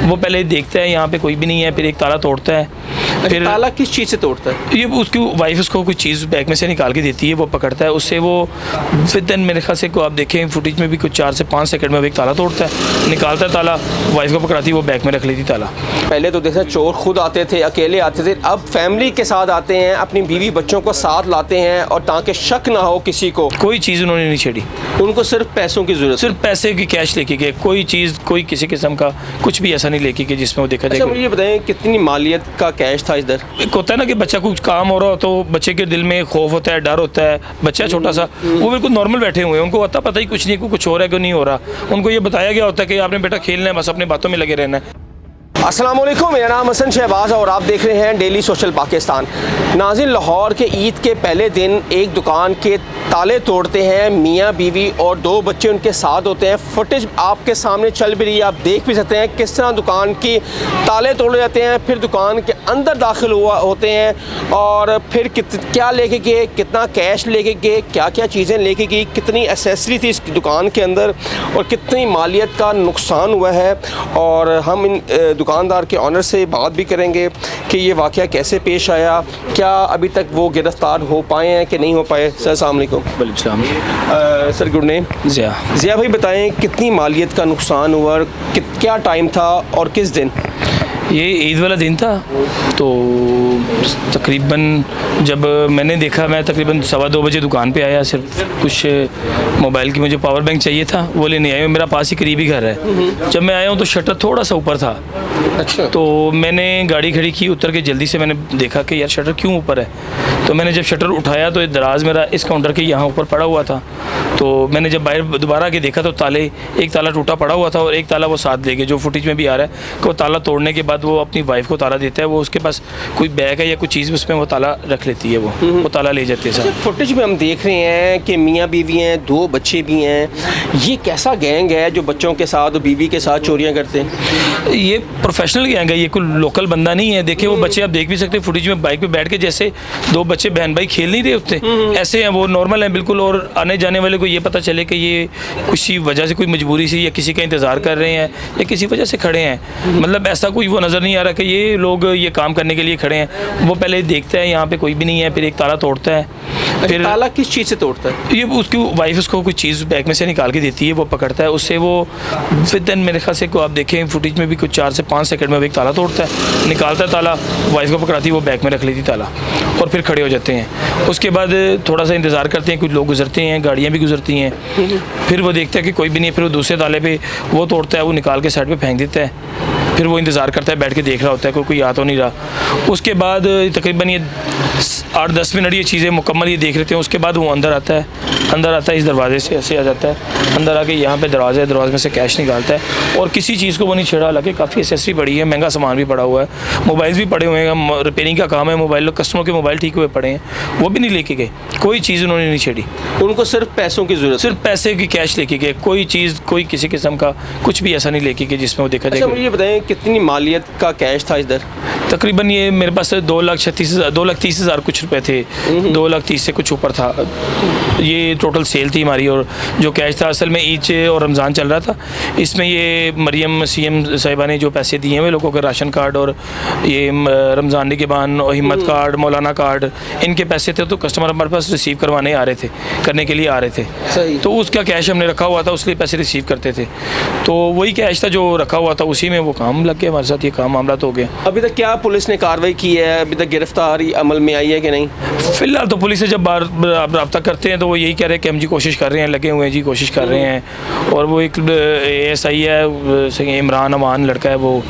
वो पहले देखता है यहाँ पे कोई भी नहीं है, फिर एक ताला तोड़ता है। फिर ताला किस चीज़ से तोड़ता है? ये उसकी वाइफ उसको कुछ चीज़ बैग में से निकाल के देती है, वो पकड़ता है, उससे वो फिर दिन मेरे ख्याल से को आप देखें फुटेज में भी कुछ 4 से 5 सेकंड में वो एक ताला तोड़ता है, निकालता है ताला, वाइफ को पकड़ाती है, वो बैग में रख लेती ताला। पहले तो देखा चोर खुद आते थे, अकेले आते थे, अब फैमिली के साथ आते हैं, अपनी बीवी बच्चों को साथ लाते हैं और ताकि शक ना हो किसी को। कोई चीज़ उन्होंने नहीं छेड़ी, उनको सिर्फ पैसों की ज़रूरत, सिर्फ पैसे की कैश लेके गए, कोई चीज़ कोई किसी किस्म का कुछ भी ऐसा नहीं लेके गए जिसमें वो देखा अच्छा जाए। मुझे ये बताएं कितनी मालियत का कैश था इधर? एक होता है ना कि बच्चा कुछ काम हो रहा हो तो बच्चे के दिल में खौफ होता है, डर होता है, बच्चा छोटा सा, वो बिल्कुल नॉर्मल बैठे हुए हैं, उनको पता ही कुछ नहीं कि कुछ हो रहा है कि नहीं हो रहा। उनको ये बताया गया होता है कि आपने बेटा खेलना है, बस अपनी बातों में लगे रहना है। अस्सलाम वालेकुम, मेरा नाम हसन शहबाज और आप देख रहे हैं डेली सोशल पाकिस्तान। नाज़रीन, लाहौर के ईद के पहले दिन एक दुकान के ताले तोड़ते हैं मियाँ बीवी और 2 बच्चे उनके साथ होते हैं। फुटेज आपके सामने चल भी रही है, आप देख भी सकते हैं किस तरह दुकान की ताले तोड़े जाते हैं, फिर दुकान के अंदर दाखिल होते हैं और फिर क्या लेके गए, कितना कैश लेके गए, क्या क्या चीज़ें लेके गई, कितनी एसेसरी थी इस दुकान के अंदर और कितनी मालियत का नुकसान हुआ है। और हम इन दुकानदार के ऑनर से बात भी करेंगे कि ये वाक़या कैसे पेश आया, क्या अभी तक वो गिरफ़्तार हो पाए हैं कि नहीं हो पाए। सर अस्सलाम वालेकुम। वालेकुम। Sir good name? ज़िया भाई बताएं कितनी मालियत का नुकसान हुआ और क्या टाइम था और किस दिन? ये ईद वाला दिन था, तो तकरीबन जब मैंने देखा, मैं तकरीबन 2:15 बजे दुकान पे आया, सिर्फ कुछ मोबाइल की मुझे पावर बैंक चाहिए था, वो लेने आया। मेरा पास ही करीबी घर है। जब मैं आया हूँ तो शटर थोड़ा सा ऊपर था। अच्छा। तो मैंने गाड़ी खड़ी की, उतर के जल्दी से मैंने देखा कि यार शटर क्यों ऊपर है। तो मैंने जब शटर उठाया तो दराज मेरा इस काउंटर के यहाँ ऊपर पड़ा हुआ था। तो मैंने जब बाहर दोबारा आके देखा तो एक ताला टूटा पड़ा हुआ था और एक ताला वो साथ ले गए, जो फुटेज में भी आ रहा है कि वो ताला तोड़ने के बाद वो अपनी वाइफ को ताला देता है, वो उसके पास कोई बैग है या कुछ चीज़ उसमें वो ताला रख लेती है, वो ताला ले जाती है सर। फुटेज में हम देख रहे हैं कि मियाँ बीवी हैं, 2 बच्चे भी हैं। ये कैसा गैंग है जो बच्चों के साथ और बीवी के साथ चोरियाँ करते हैं? ये प्रोफेशनल गैंग है, ये कोई लोकल बंदा नहीं है। देखिए वो बच्चे आप देख भी सकते हैं फुटेज में, बाइक पे बैठ के जैसे 2 बच्चे बहन भाई खेल नहीं रहे होते, ऐसे हैं, वो नॉर्मल हैं बिल्कुल। और आने जाने वाले को ये पता चले कि ये किसी वजह से, कोई मजबूरी से या किसी का इंतज़ार कर रहे हैं या किसी वजह से खड़े हैं, मतलब ऐसा कोई वो नज़र नहीं आ रहा कि ये लोग ये काम करने के लिए खड़े हैं। वो पहले देखता है यहाँ पे कोई भी नहीं है, फिर एक ताला तोड़ता है। फिर ताला किस चीज़ से तोड़ता है? ये उसकी वाइफ उसको कुछ चीज़ बैग में से निकाल के देती है, वो पकड़ता है, उससे वो फिर दिन मेरे ख्याल से को आप देखें फुटेज में भी कुछ 4 से 5 सेकंड में वो एक ताला तोड़ता है, निकालता है ताला, वाइफ को पकड़ाती है, वो बैग में रख लेती ताला और फिर खड़े हो जाते हैं। उसके बाद थोड़ा सा इंतज़ार करते हैं, कुछ लोग गुजरते हैं, गाड़ियाँ भी गुजरती हैं, फिर वो देखता है कि कोई भी नहीं है, फिर वो दूसरे ताले पे वो तोड़ता है, वो निकाल के साइड पे फेंक देता है। फिर वो इंतज़ार करता है, बैठ के देख रहा होता है कोई आ तो नहीं रहा। उसके बाद तकरीबन ये 8-10 मिनट ये चीज़ें मुकम्मल ये देख लेते हैं। उसके बाद वो अंदर आता है, इस दरवाजे से ऐसे आ जाता है, अंदर आके यहाँ पे दरवाज़ा है, दरवाजे में से कैश निकालता है और किसी चीज़ को वो नहीं छेड़ा। हालांकि काफ़ी एसेसरी पड़ी है, महंगा सामान भी पड़ा हुआ है, मोबाइल्स भी पड़े हुए हैं, रिपेयरिंग का काम है, मोबाइल कस्टमर के मोबाइल ठीक हुए पड़े हैं, वो भी नहीं लेके गए, कोई चीज़ उन्होंने नहीं छेड़ी। उनको सिर्फ पैसों की ज़रूरत, सिर्फ पैसे की कैश लेके गए, कोई चीज़ कोई किसी किस्म का कुछ भी ऐसा नहीं लेके गए जिसमें वो देखा जाए। अच्छा मुझे ये बताएं कितनी मालियत का कैश था इधर? तकरीबन ये मेरे पास 2,30,000 कुछ रुपए थे, 2,30,000 से कुछ ऊपर था। ये टोटल सेल थी हमारी और जो कैश था, असल में ईद और रमज़ान चल रहा था, इसमें ये मरियम सीएम साहिबा ने जो पैसे दिए हैं वे लोगों के राशन कार्ड और ये रमज़ान निगहबान और हिम्मत कार्ड, मौलाना कार्ड, इनके पैसे थे, तो कस्टमर हमारे पास रिसीव करने के लिए आ रहे थे। सही। तो उसका कैश हमने रखा हुआ था, उसलिए पैसे रिसीव करते थे, तो वही कैश था जो रखा हुआ था, उसी में वो काम लग गया हमारे साथ, ये काम मामला तो हो गया। अभी तक क्या पुलिस ने कार्रवाई की है? अभी तक गिरफ्तारी अमल में आई है कि नहीं? फिलहाल तो पुलिस से जब रब्ता करते हैं तो वो यही कह रहे हैं कि हम जी कोशिश कर रहे हैं, लगे हुए हैं जी, कोशिश कर रहे हैं। और वो एक ASI है, इमरान अमान लड़का है, वो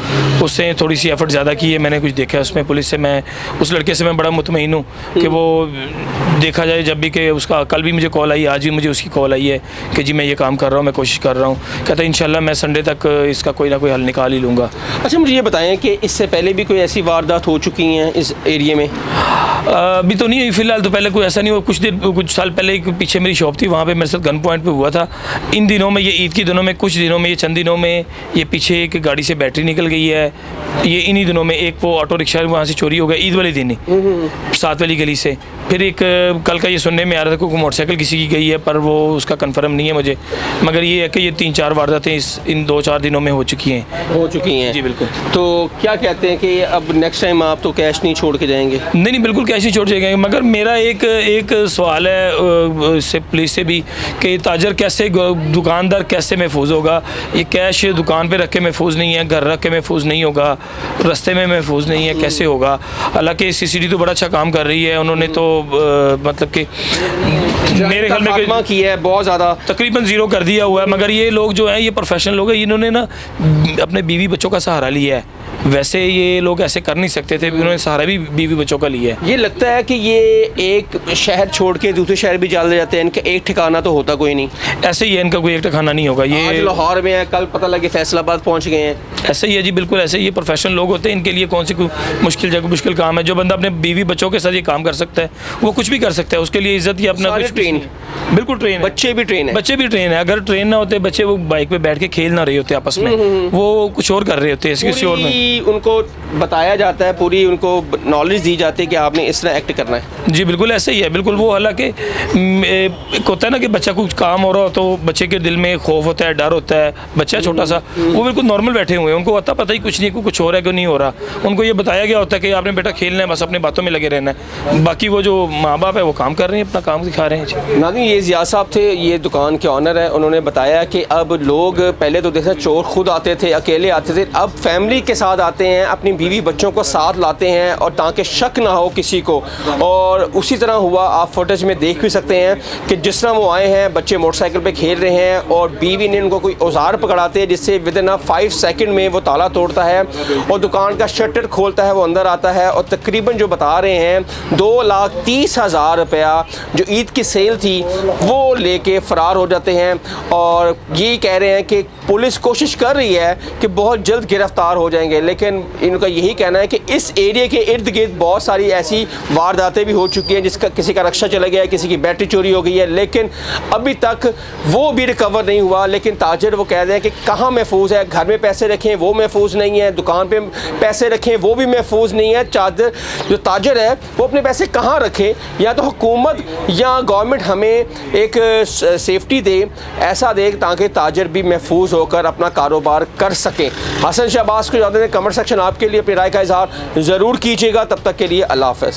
उससे थोड़ी सी एफर्ट ज़्यादा की है, मैंने कुछ देखा उसमें पुलिस से। मैं उस लड़के से मैं बड़ा मुतमईन हूँ कि वो देखा जाए जब भी कि उसका, कल भी मुझे कॉल आई, आज भी मुझे उसकी कॉल आई है कि जी मैं ये काम कर रहा हूँ, मैं कोशिश कर रहा हूँ, कहता है इंशाल्लाह मैं संडे तक इसका कोई ना कोई हल निकाल ही लूँगा। अच्छा मुझे ये बताएं कि इससे पहले भी कोई ऐसी ऐसी वारदात हो चुकी हैं इस एरिया में? अभी तो नहीं हुई फिलहाल, तो पहले कोई ऐसा नहीं हुआ। कुछ साल पहले एक पीछे मेरी शॉप थी, वहाँ पे मेरे साथ गन पॉइंट पे हुआ था। इन दिनों में, ये ईद के दिनों में, कुछ दिनों में, ये चंद दिनों में, ये पीछे एक गाड़ी से बैटरी निकल गई है। ये इन्हीं दिनों में एक वो ऑटो रिक्शा वहाँ से चोरी हो गया ईद वाले दिन ही, 7 वाली गली से। फिर एक कल का ये सुनने में आ रहा था कोई मोटरसाइकिल किसी की गई है, पर वो उसका कंफर्म नहीं है मुझे, मगर ये है कि ये 3-4 वारदातें इन 2-4 दिनों में हो चुकी हैं। जी बिल्कुल। तो क्या कहते हैं कि अब नेक्स्ट टाइम आप तो कैश नहीं छोड़ के जाएंगे? नहीं, बिल्कुल कैश ही छोड़ जाएंगे, मगर मेरा एक सवाल है से पुलिस से भी कि ताजर कैसे, दुकानदार कैसे महफूज होगा? ये कैश दुकान पे रख के महफूज नहीं है, घर रख के महफूज नहीं होगा, रास्ते में महफूज नहीं है, कैसे होगा? हालांकि CCTV तो बड़ा अच्छा काम कर रही है, उन्होंने तो मतलब कि मेरे ख्याल में किया है, बहुत ज़्यादा तकरीबन 0 कर दिया हुआ है। मगर ये लोग जो हैं, ये प्रोफेशनल लोग हैं, इन्होंने ना अपने बीवी बच्चों का सहारा लिया है। वैसे ये लोग ऐसे कर नहीं सकते थे, इन्होंने सहारा भी बीवी बच्चों का लिया है। ये लगता है कि ये एक शहर छोड़ के दूसरे शहर भी चले जाते हैं, इनका एक ठिकाना तो होता कोई नहीं। ऐसे ही है, इनका कोई एक ठिकाना नहीं होगा। ये आज लाहौर में है, कल पता लगे फैसलाबाद पहुंच गए हैं। ऐसे ही है जी, बिल्कुल ऐसे ही। ये प्रोफेशनल लोग होते हैं, इनके लिए कौन सी कोई मुश्किल काम है? जो बंदा अपने बीवी बच्चों के साथ ये काम कर सकता है, वो कुछ भी कर सकता है। उसके लिए इज्जत ही अपना कुछ ट्रेन, बिल्कुल ट्रेन है। बच्चे भी ट्रेन है, बच्चे भी ट्रेन है। अगर ट्रेन ना होते, बच्चे वो बाइक पे बैठ के खेल ना रहे होते आपस में, वो कुछ और कर रहे होते हैं किसी और में। उनको बताया जाता है, पूरी उनको नॉलेज दी जाती है कि आपने इस तरह एक्ट करना है। जी बिल्कुल ऐसे ही है, बिल्कुल। वो हालांकि एक होता है ना कि बच्चा कुछ काम हो रहा हो तो बच्चे के दिल में खौफ होता है, डर होता है। बच्चा छोटा सा, वो बिल्कुल नॉर्मल बैठे हुए हैं, उनको पता ही कुछ नहीं है, कुछ हो रहा है, क्यों नहीं हो रहा। उनको ये बताया गया होता है कि आपने बेटा खेलना है, बस अपने बातों में लगे रहना है। बाकी वो जो माँ बाप है वो काम कर रहे हैं, अपना काम दिखा रहे हैं। नाज़रीन, ये ज़ियाद साहब थे, ये दुकान के ऑनर है। उन्होंने बताया कि अब लोग पहले तो देखा चोर खुद आते थे, अकेले आते थे, अब फैमिली के साथ आते हैं, अपनी बीवी बच्चों को साथ लाते हैं, और ताकि शक ना हो किसी को। और उसी तरह हुआ, आप फुटेज में देख भी सकते हैं कि जिस तरह वो आए हैं, बच्चे मोटरसाइकिल पे खेल रहे हैं और बीवी ने उनको कोई औजार पकड़ाते हैं, जिससे विदिन 5 सेकंड में वो ताला तोड़ता है और दुकान का शटर खोलता है, वो अंदर आता है और तकरीबन जो बता रहे हैं 2,30,000 रुपया जो ईद की सेल थी वो लेके फ़रार हो जाते हैं। और ये कह रहे हैं कि पुलिस कोशिश कर रही है कि बहुत जल्द गिरफ्तार हो जाएंगे, लेकिन इनका यही कहना है कि इस एरिया के इर्द गिर्द बहुत सारी ऐसी वारदातें भी हो चुकी हैं, जिसका किसी का रक्षा चला गया है, किसी की बैटरी चोरी हो गई है, लेकिन अभी तक वो भी रिकवर नहीं हुआ। लेकिन ताजर वो कह रहे हैं कि कहाँ महफूज है, घर में पैसे रखें वो महफूज नहीं है, दुकान पे पैसे रखें वो भी महफूज नहीं है। जो ताजर है वो अपने पैसे कहाँ रखें? या तो हुकूमत या गवर्नमेंट हमें एक सेफ्टी दे, ऐसा दे ताकि ताजर भी महफूज होकर अपना कारोबार कर सकें। हसन शहबाज को ज़्यादा कमेंट सेक्शन आपके लिए अपनी राय का इजहार ज़रूर कीजिएगा। तब तक के लिए अल्लाह हाफ़िज़।